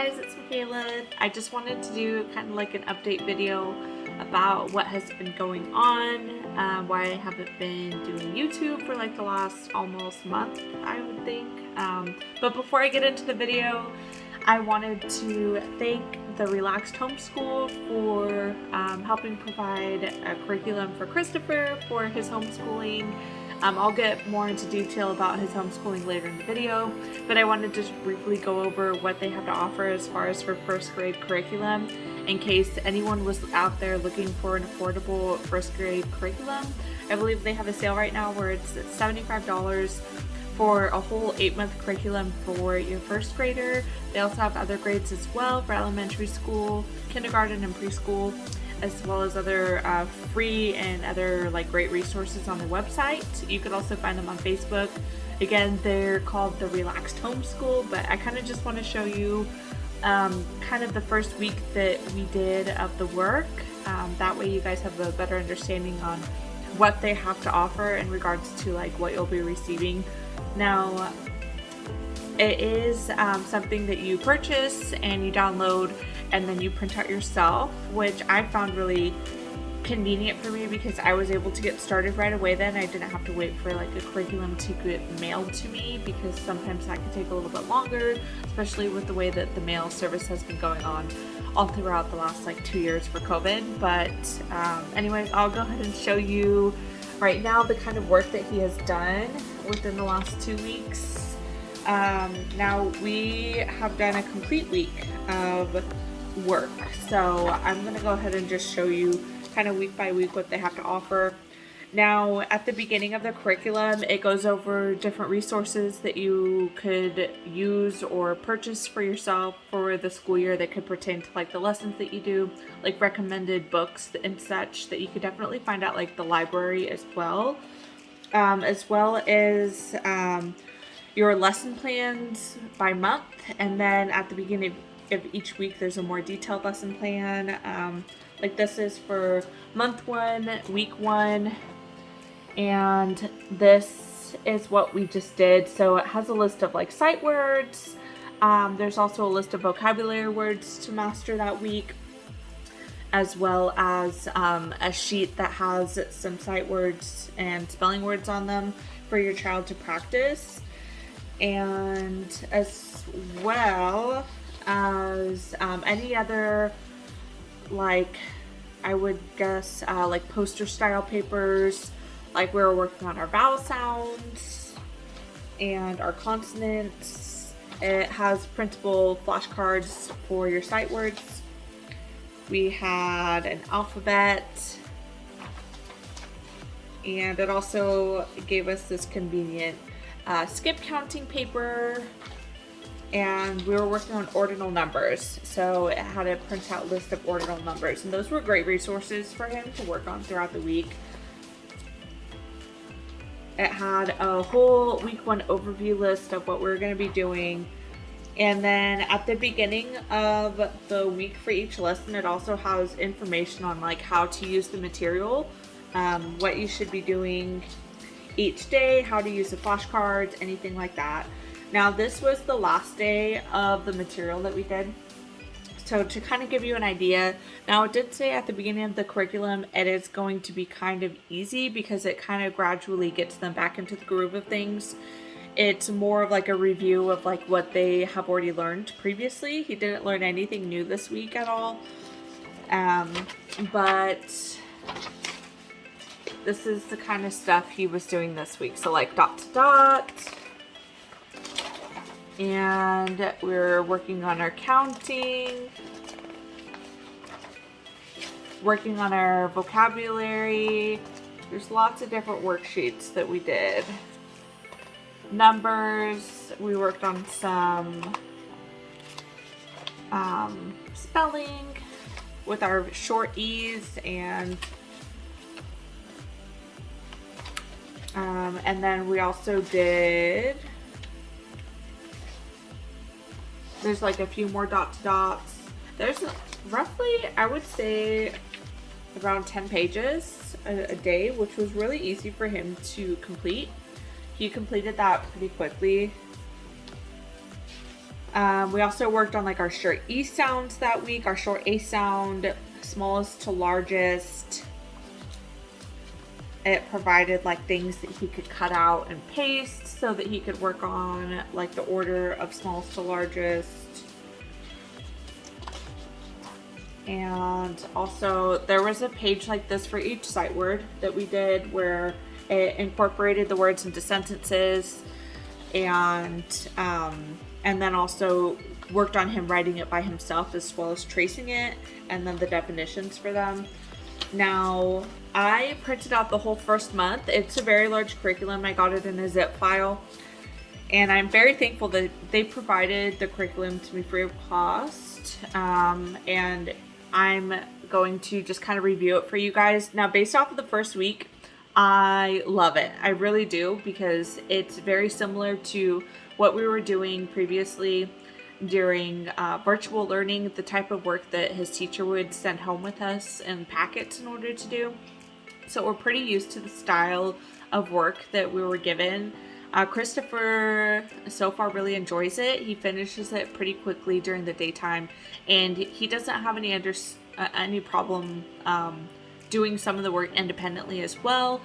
guys, it's Michaela. I just wanted to do kind of like an update video about what has been going on, why I haven't been doing YouTube for like the last almost month, I would think. But before I get into the video, I wanted to thank the Relaxed Homeschool for helping provide a curriculum for Christopher for his homeschooling. I'll get more into detail about his homeschooling later in the video, but I wanted to just briefly go over what they have to offer as far as for first grade curriculum in case anyone was out there looking for an affordable first grade curriculum. I believe they have a sale right now where it's $75 for a whole 8-month curriculum for your first grader. They also have other grades as well for elementary school, kindergarten, and preschool, as well as other free and other like great resources on the website. You could also find them on Facebook. Again, they're called the Relaxed Homeschool, but I kind of just want to show you kind of the first week that we did of the work. That way you guys have a better understanding on what they have to offer in regards to like what you'll be receiving. Now, it is something that you purchase and you download and then you print out yourself, which I found really convenient for me because I was able to get started right away then. I didn't have to wait for like a curriculum to get mailed to me because sometimes that can take a little bit longer, especially with the way that the mail service has been going on all throughout the last like 2 years for COVID. But anyways, I'll go ahead and show you right now the kind of work that he has done within the last 2 weeks. Now we have done a complete week of work, so I'm going to go ahead and just show you kind of week by week what they have to offer. Now at the beginning of the curriculum, it goes over different resources that you could use or purchase for yourself for the school year that could pertain to like the lessons that you do, like recommended books and such that you could definitely find out like the library as well as your lesson plans by month, and then at the beginning of each week there's a more detailed lesson plan. Like this is for month 1, week 1, and this is what we just did. So it has a list of like sight words. There's also a list of vocabulary words to master that week, as well as a sheet that has some sight words and spelling words on them for your child to practice, and as well as any other, like I would guess like poster style papers. Like we were working on our vowel sounds and our consonants. It has printable flashcards for your sight words. We had an alphabet, and it also gave us this convenient skip counting paper, and we were working on ordinal numbers, so it had a printout list of ordinal numbers, and those were great resources for him to work on throughout the week. It had a whole week 1 overview list of what we were going to be doing, and then at the beginning of the week for each lesson, it also has information on like how to use the material, what you should be doing each day, how to use the flashcards, anything like that. Now this was the last day of the material that we did. So to kind of give you an idea, now it did say at the beginning of the curriculum it is going to be kind of easy because it kind of gradually gets them back into the groove of things. It's more of like a review of like what they have already learned previously. He didn't learn anything new this week at all. But this is the kind of stuff he was doing this week. So like dot to dot. And we're working on our counting, working on our vocabulary. There's lots of different worksheets that we did. Numbers, we worked on some spelling with our short E's, and then we also did, there's like a few more dot to dots. There's roughly, I would say, around 10 pages a day, which was really easy for him to complete. He completed that pretty quickly. We also worked on like our short E sounds that week, our short A sound, smallest to largest. It provided like things that he could cut out and paste so that he could work on like the order of smallest to largest. And also there was a page like this for each sight word that we did where it incorporated the words into sentences, and then also worked on him writing it by himself as well as tracing it, and then the definitions for them. Now, I printed out the whole first month. It's a very large curriculum. I got it in a zip file, and I'm very thankful that they provided the curriculum to me free of cost. And I'm going to just kind of review it for you guys. Now, based off of the first week, I love it. I really do, because it's very similar to what we were doing previously during virtual learning, the type of work that his teacher would send home with us in packets in order to do. So we're pretty used to the style of work that we were given. Christopher so far really enjoys it. He finishes it pretty quickly during the daytime, and he doesn't have any problem doing some of the work independently as well.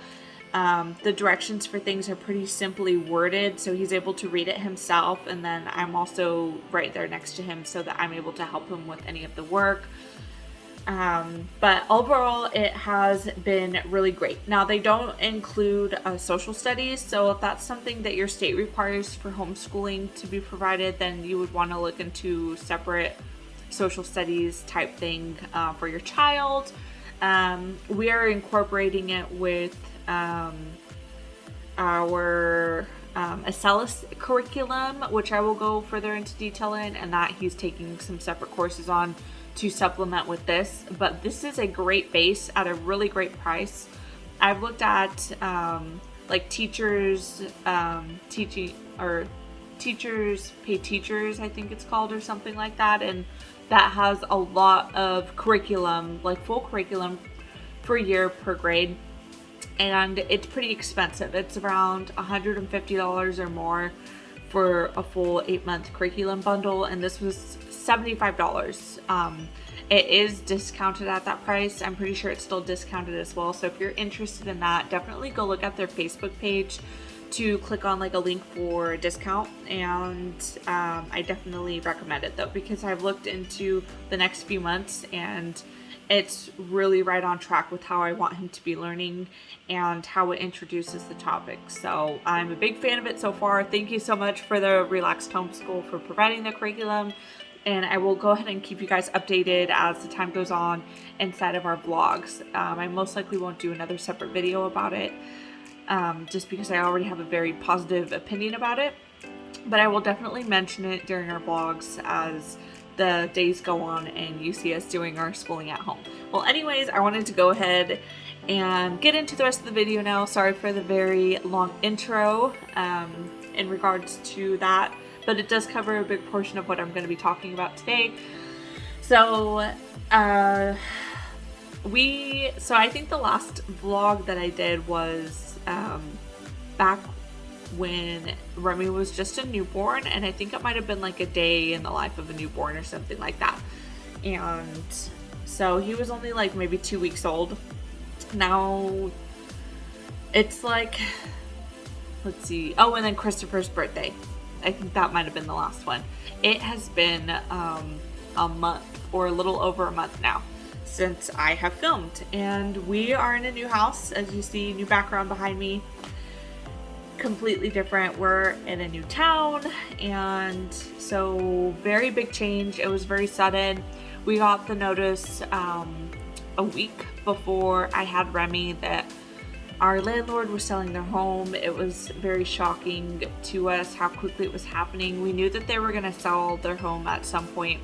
The directions for things are pretty simply worded, so he's able to read it himself, and then I'm also right there next to him so that I'm able to help him with any of the work. But overall, it has been really great. Now, they don't include social studies, so if that's something that your state requires for homeschooling to be provided, then you would want to look into separate social studies type thing for your child. We are incorporating it with our MICHAELAS curriculum, which I will go further into detail in, and that he's taking some separate courses on to supplement with this. But this is a great base at a really great price. I've looked at like teachers teaching, or teachers pay teachers, I think it's called, or something like that, and that has a lot of curriculum, like full curriculum for a year per grade, and it's pretty expensive. It's around $150 or more for a full 8-month curriculum bundle, and this was $75. It is discounted at that price. I'm pretty sure it's still discounted as well, so if you're interested in that, definitely go look at their Facebook page to click on like a link for a discount. And I definitely recommend it though, because I've looked into the next few months and it's really right on track with how I want him to be learning and how it introduces the topic. So I'm a big fan of it so far. Thank you so much for the Relaxed Homeschool for providing the curriculum, and I will go ahead and keep you guys updated as the time goes on inside of our vlogs. I most likely won't do another separate video about it, just because I already have a very positive opinion about it, but I will definitely mention it during our vlogs as the days go on and you see us doing our schooling at home. Well, anyways, I wanted to go ahead and get into the rest of the video now. Sorry for the very long intro in regards to that, but it does cover a big portion of what I'm going to be talking about today. So I think the last vlog that I did was back when Remy was just a newborn, and I think it might have been like a day in the life of a newborn or something like that. And so he was only like maybe 2 weeks old. Now it's like, let's see, oh, and then Christopher's birthday, I think that might have been the last one. It has been a month or a little over a month now since I have filmed, and we are in a new house. As you see, new background behind me, completely different. We're in a new town, and so very big change. It was very sudden. We got the notice a week before I had Remy that our landlord was selling their home. It was very shocking to us how quickly it was happening. We knew that they were going to sell their home at some point,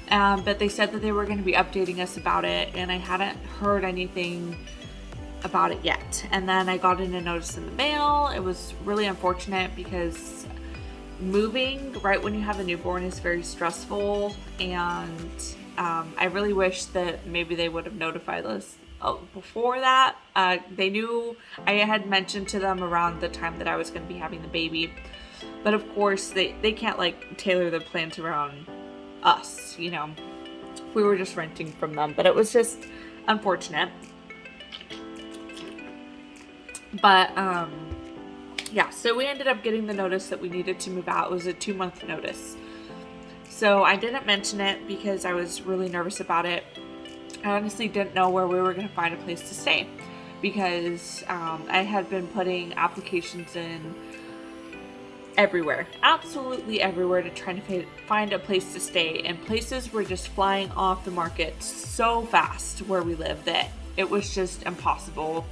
but they said that they were going to be updating us about it, and I hadn't heard anything about it yet. And then I got in a notice in the mail. It was really unfortunate because moving right when you have a newborn is very stressful, and I really wish that maybe they would have notified us before that. They knew I had mentioned to them around the time that I was going to be having the baby. But of course, they can't like tailor their plans around us, you know. We were just renting from them, but it was just unfortunate. But yeah, so we ended up getting the notice that we needed to move out. It was a 2-month notice. So I didn't mention it because I was really nervous about it. I honestly didn't know where we were going to find a place to stay because I had been putting applications in everywhere, absolutely everywhere, to try to find a place to stay, and places were just flying off the market so fast where we live that it was just impossible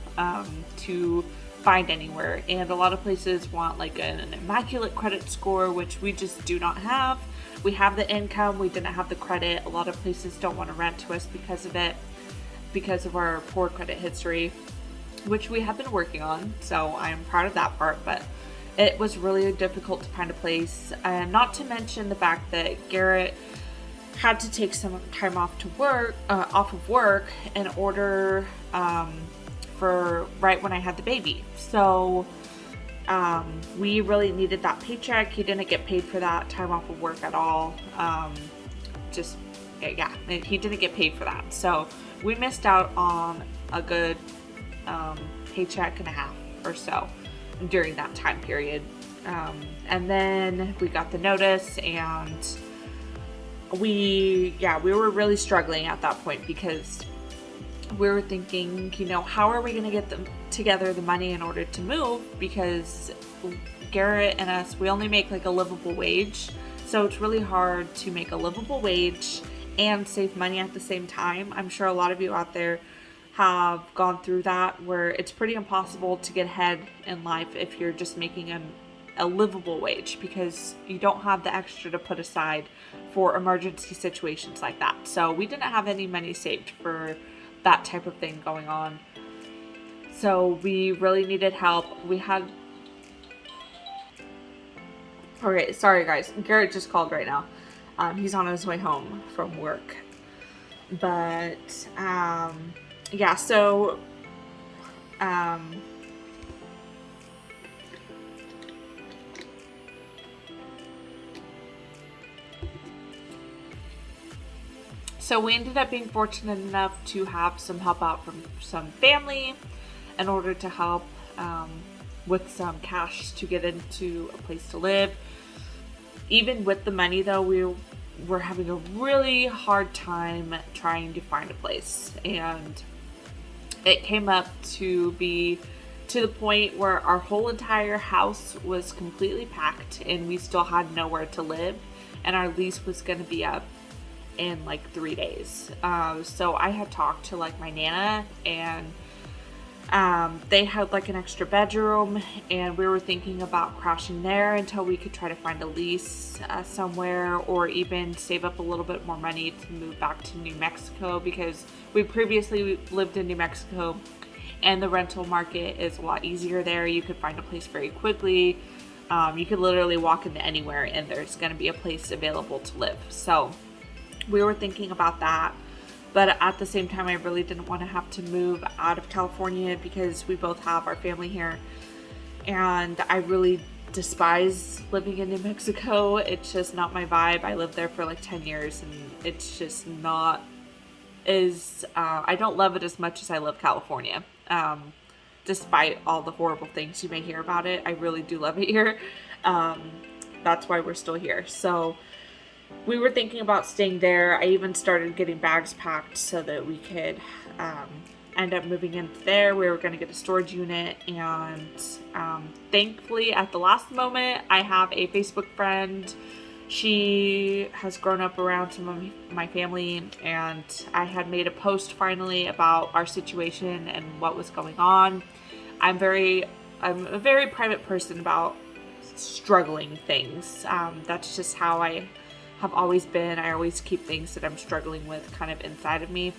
to find anywhere. And a lot of places want like an immaculate credit score, which we just do not have. We have the income, we didn't have the credit. A lot of places don't want to rent to us because of it, because of our poor credit history, which we have been working on, so I'm proud of that part. But it was really difficult to find a place, and not to mention the fact that Garrett had to take some time off of work in order for right when I had the baby. So we really needed that paycheck. He didn't get paid for that time off of work at all. He didn't get paid for that. So we missed out on a good paycheck and a half or so during that time period. And then we got the notice, and we were really struggling at that point because we were thinking, you know, how are we going to get together the money in order to move? Because Garrett and us, we only make like a livable wage. So it's really hard to make a livable wage and save money at the same time. I'm sure a lot of you out there have gone through that, where it's pretty impossible to get ahead in life if you're just making a livable wage, because you don't have the extra to put aside for emergency situations like that. So we didn't have any money saved for that type of thing going on. So we really needed help. Okay, sorry guys, Garrett just called right now. He's on his way home from work. But yeah, so so we ended up being fortunate enough to have some help out from some family in order to help with some cash to get into a place to live. Even with the money though, we were having a really hard time trying to find a place, and it came up to be to the point where our whole entire house was completely packed and we still had nowhere to live, and our lease was going to be up in like 3 days. So I had talked to like my Nana, and they had like an extra bedroom, and we were thinking about crashing there until we could try to find a lease somewhere, or even save up a little bit more money to move back to New Mexico, because we previously lived in New Mexico and the rental market is a lot easier there. You could find a place very quickly. You could literally walk into anywhere and there's going to be a place available to live. So we were thinking about that. But at the same time, I really didn't want to have to move out of California because we both have our family here. And I really despise living in New Mexico. It's just not my vibe. I lived there for like 10 years and it's just not I don't love it as much as I love California. Despite all the horrible things you may hear about it, I really do love it here. That's why we're still here. So we were thinking about staying there. I even started getting bags packed so that we could end up moving in there. We were going to get a storage unit, and thankfully at the last moment, I have a Facebook friend. She has grown up around some of my family, and I had made a post finally about our situation and what was going on. I'm a very private person about struggling things. That's just how I have always been. I always keep things that I'm struggling with kind of inside of me.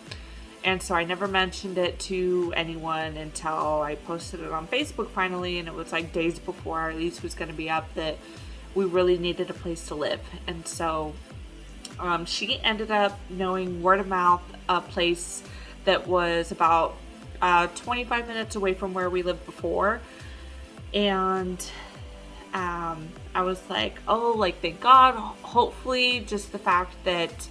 And so I never mentioned it to anyone until I posted it on Facebook finally, and it was like days before our lease was going to be up that we really needed a place to live. And so she ended up knowing word of mouth a place that was about 25 minutes away from where we lived before. And I was like, oh, like, thank God. Hopefully just the fact that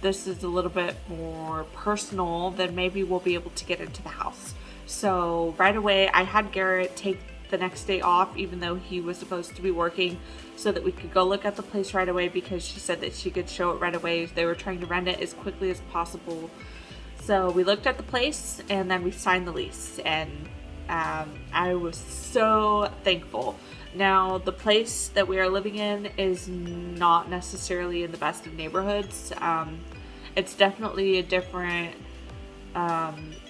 this is a little bit more personal, then maybe we'll be able to get into the house. So right away, I had Garrett take the next day off, even though he was supposed to be working, so that we could go look at the place right away, because she said that she could show it right away. They were trying to rent it as quickly as possible. So we looked at the place and then we signed the lease, and I was so thankful. Now, the place that we are living in is not necessarily in the best of neighborhoods. It's definitely a different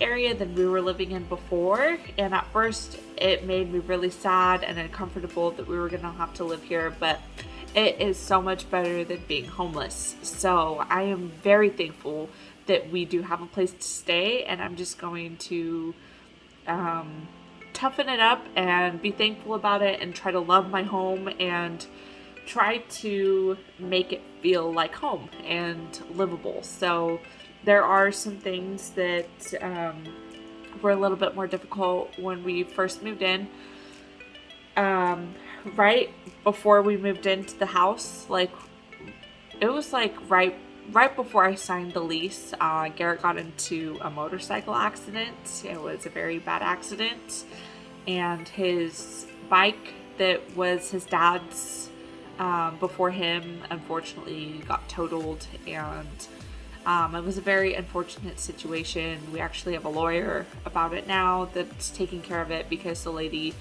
area than we were living in before, and at first it made me really sad and uncomfortable that we were gonna have to live here, but it is so much better than being homeless. So I am very thankful that we do have a place to stay, and I'm just going to toughen it up and be thankful about it and try to love my home and try to make it feel like home and livable. So there are some things that were a little bit more difficult when we first moved in. Right before we moved into the house, like, it was like right before I signed the lease, Garrett got into a motorcycle accident. It was a very bad accident, and his bike that was his dad's before him, unfortunately, got totaled, and it was a very unfortunate situation. We actually have a lawyer about it now that's taking care of it, because the lady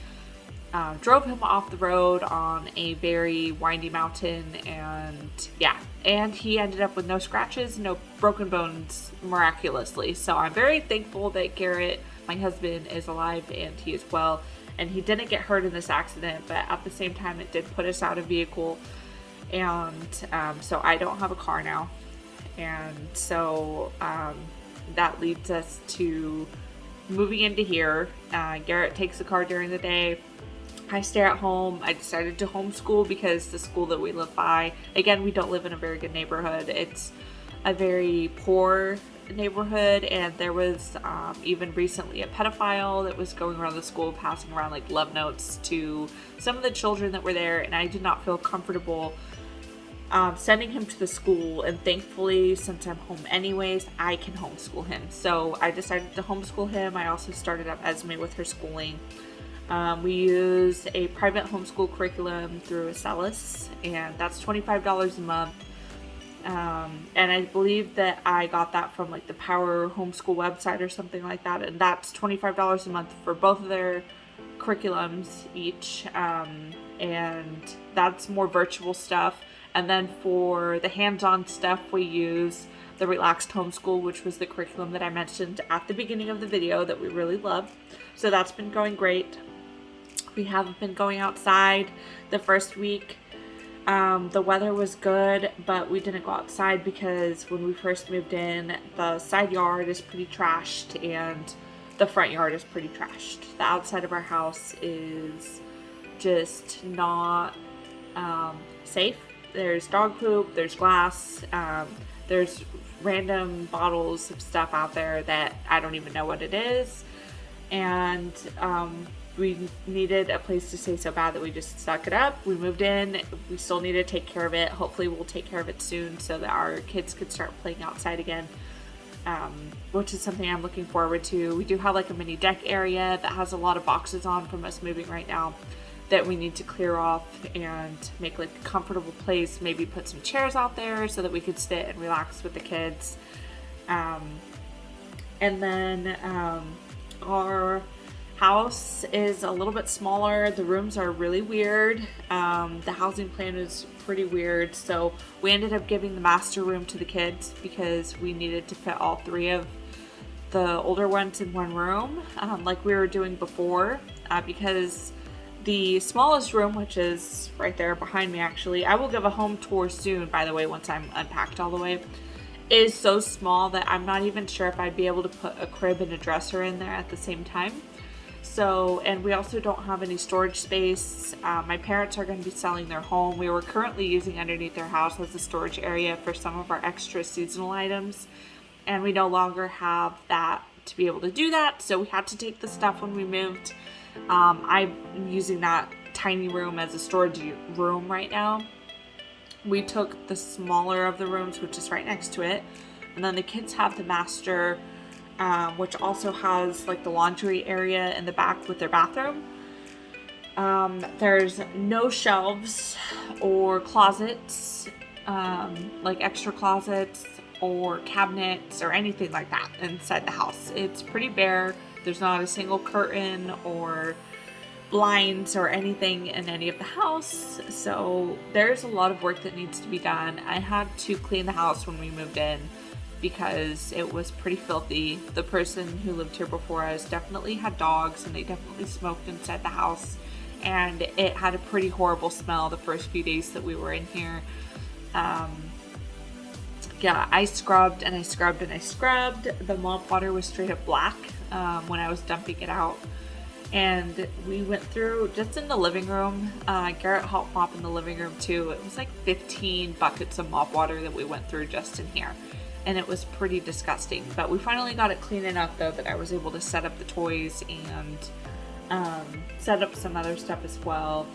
drove him off the road on a very windy mountain, and he ended up with no scratches, no broken bones, miraculously. So I'm very thankful that Garrett, my husband, is alive and he is well, and he didn't get hurt in this accident, but at the same time it did put us out of vehicle, and so I don't have a car now, and so that leads us to moving into here. Garrett takes the car during the day. I stay at home. I decided to homeschool because the school that we live by, again, we don't live in a very good neighborhood. It's a very poor neighborhood, and there was even recently a pedophile that was going around the school passing around like love notes to some of the children that were there, and I did not feel comfortable sending him to the school. And thankfully, since I'm home anyways, I can homeschool him. So I decided to homeschool him. I also started up Esme with her schooling. We use a private homeschool curriculum through Acellus, and that's $25 a month. And I believe that I got that from like the Power Homeschool website or something like that, and that's $25 a month for both of their curriculums each, and that's more virtual stuff. And then for the hands-on stuff, we use the Relaxed Homeschool, which was the curriculum that I mentioned at the beginning of the video that we really love. So that's been going great. We haven't been going outside the first week. The weather was good, but we didn't go outside because when we first moved in, the side yard is pretty trashed and the front yard is pretty trashed. The outside of our house is just not safe. There's dog poop, there's glass, there's random bottles of stuff out there that I don't even know what it is. And we needed a place to stay so bad that we just stuck it up. We moved in. We still need to take care of it. Hopefully we'll take care of it soon so that our kids could start playing outside again, which is something I'm looking forward to. We do have like a mini deck area that has a lot of boxes on from us moving right now that we need to clear off and make like a comfortable place. Maybe put some chairs out there so that we could sit and relax with the kids. And then our house is a little bit smaller. The rooms are really weird. The housing plan is pretty weird, so we ended up giving the master room to the kids because we needed to fit all three of the older ones in one room, like we were doing before, because the smallest room, which is right there behind me actually, I will give a home tour soon, by the way, once I'm unpacked all the way, is so small that I'm not even sure if I'd be able to put a crib and a dresser in there at the same time. So, and we also don't have any storage space. My parents are going to be selling their home. We were currently using underneath their house as a storage area for some of our extra seasonal items, and we no longer have that to be able to do that, so we had to take the stuff when we moved. I'm using that tiny room as a storage room right now. We took the smaller of the rooms, which is right next to it, and then the kids have the master, which also has like the laundry area in the back with their bathroom. There's no shelves or closets, like extra closets or cabinets or anything like that inside the house. It's pretty bare. There's not a single curtain or blinds or anything in any of the house. So there's a lot of work that needs to be done. I had to clean the house when we moved in because it was pretty filthy. The person who lived here before us definitely had dogs, and they definitely smoked inside the house, and it had a pretty horrible smell the first few days that we were in here. Yeah, I scrubbed and I scrubbed and I scrubbed. The mop water was straight up black when I was dumping it out. And we went through, just in the living room, Garrett helped mop in the living room too. It was like 15 buckets of mop water that we went through just in here. And it was pretty disgusting. But we finally got it clean enough though that I was able to set up the toys and set up some other stuff as well.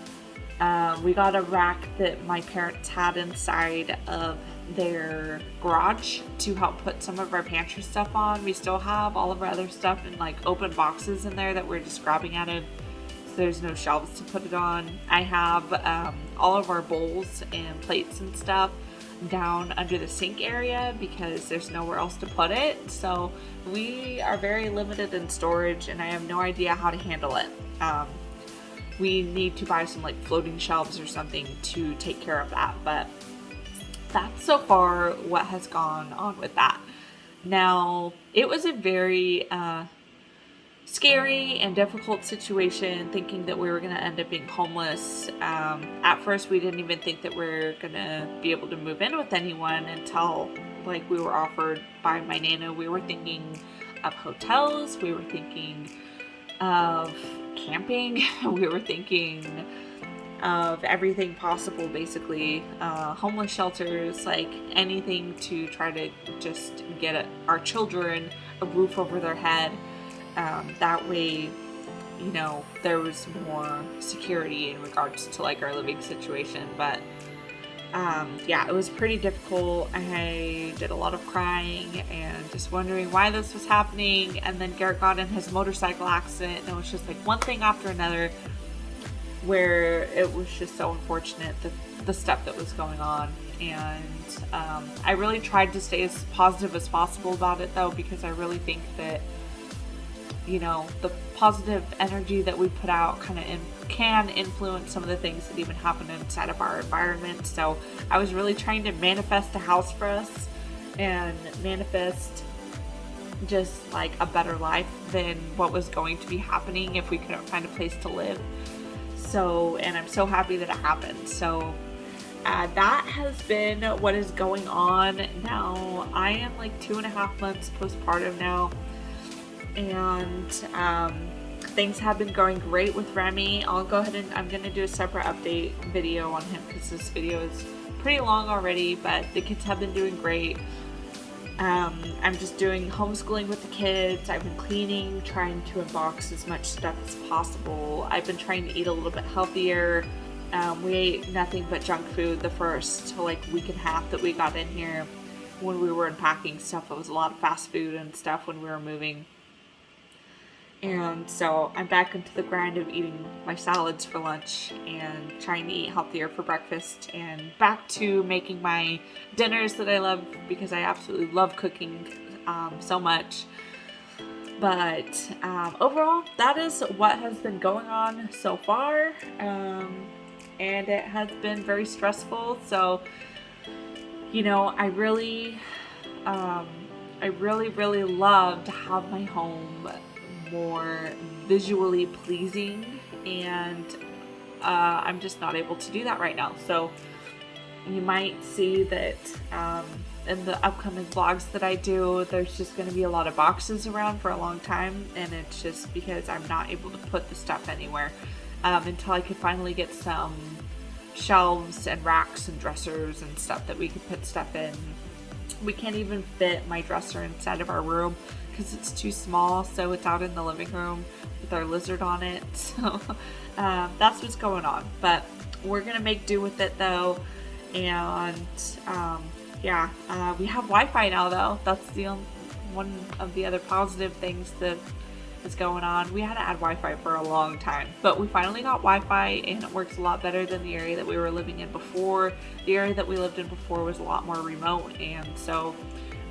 We got a rack that my parents had inside of their garage to help put some of our pantry stuff on. We still have all of our other stuff in like open boxes in there that we're just grabbing out of, so there's no shelves to put it on. I have all of our bowls and plates and stuff down under the sink area because there's nowhere else to put it. So we are very limited in storage, and I have no idea how to handle it. We need to buy some like floating shelves or something to take care of that, but that's so far what has gone on with that. Now, it was a very scary and difficult situation, thinking that we were going to end up being homeless. At first, we didn't even think that we were going to be able to move in with anyone until like we were offered by my Nana. We were thinking of hotels. We were thinking of camping. We were thinking of everything possible, basically. Homeless shelters, like anything to try to just get our children a roof over their head. That way, you know, there was more security in regards to like our living situation. But yeah, it was pretty difficult. I did a lot of crying and just wondering why this was happening. And then Garrett got in his motorcycle accident, and it was just like one thing after another, where it was just so unfortunate that the stuff that was going on. And I really tried to stay as positive as possible about it though, because I really think that, you know, the positive energy that we put out kind of can influence some of the things that even happen inside of our environment. So I was really trying to manifest a house for us and manifest just like a better life than what was going to be happening if we couldn't find a place to live. So, and I'm so happy that it happened. So that has been what is going on now. I am like 2.5 months postpartum now, and things have been going great with Remy. I'll go ahead and I'm going to do a separate update video on him because this video is pretty long already, but the kids have been doing great. I'm just doing homeschooling with the kids. I've been cleaning, trying to unbox as much stuff as possible. I've been trying to eat a little bit healthier. We ate nothing but junk food the first like week and a half that we got in here. When we were unpacking stuff, it was a lot of fast food and stuff when we were moving. And so I'm back into the grind of eating my salads for lunch and trying to eat healthier for breakfast, and back to making my dinners that I love because I absolutely love cooking so much. But overall, that is what has been going on so far. And it has been very stressful. So, you know, I really love to have my home more visually pleasing, and I'm just not able to do that right now. So you might see that in the upcoming vlogs that I do, there's just going to be a lot of boxes around for a long time, and it's just because I'm not able to put the stuff anywhere until I could finally get some shelves and racks and dressers and stuff that we could put stuff in. We can't even fit my dresser inside of our room because it's too small, so it's out in the living room with our lizard on it. So that's what's going on, but we're gonna make do with it though. And yeah, we have Wi-Fi now though. That's one of the other positive things that is going on. We had to add Wi-Fi for a long time, but we finally got Wi-Fi, and it works a lot better than the area that we were living in before. The area that we lived in before was a lot more remote, and so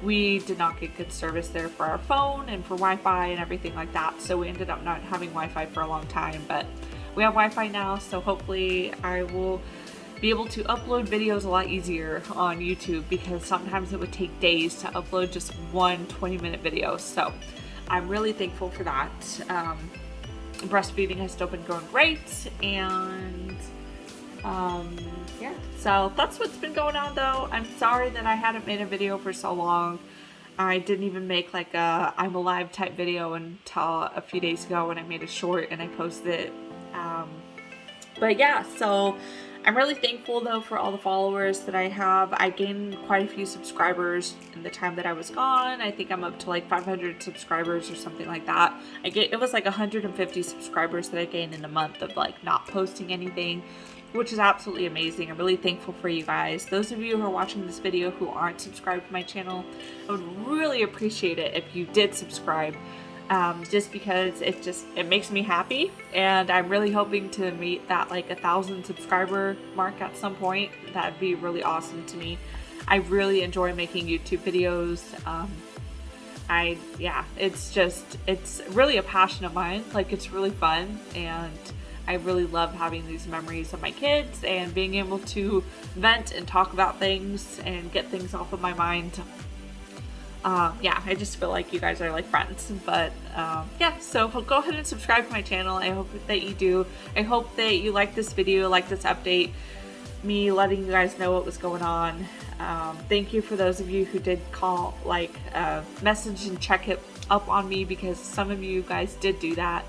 we did not get good service there for our phone and for Wi-Fi and everything like that. So we ended up not having Wi-Fi for a long time, but we have Wi-Fi now, so hopefully I will be able to upload videos a lot easier on YouTube, because sometimes it would take days to upload just one 20-minute video. So I'm really thankful for that. Breastfeeding has still been going great, and yeah, so that's what's been going on though. I'm sorry that I hadn't made a video for so long. I didn't even make like a I'm alive type video until a few days ago when I made a short and I posted it. But yeah, so I'm really thankful though for all the followers that I have. I gained quite a few subscribers in the time that I was gone. I think I'm up to like 500 subscribers or something like that. It was like 150 subscribers that I gained in a month of like not posting anything, which is absolutely amazing. I'm really thankful for you guys. Those of you who are watching this video who aren't subscribed to my channel, I would really appreciate it if you did subscribe. Just because it makes me happy, and I'm really hoping to meet that like 1,000 subscriber mark at some point. That'd be really awesome to me. I really enjoy making YouTube videos. It's really a passion of mine. Like, it's really fun, and I really love having these memories of my kids and being able to vent and talk about things and get things off of my mind. Yeah, I just feel like you guys are like friends. But yeah, so go ahead and subscribe to my channel. I hope that you do. I hope that you like this video, like this update, me letting you guys know what was going on. Thank you for those of you who did call, message and check it up on me, because some of you guys did do that.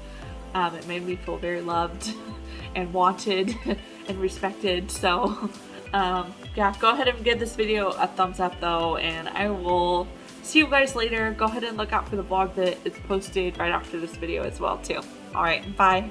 It made me feel very loved and wanted and respected. So yeah, go ahead and give this video a thumbs up though, and I will see you guys later. Go ahead and look out for the vlog that is posted right after this video as well too. Alright, bye.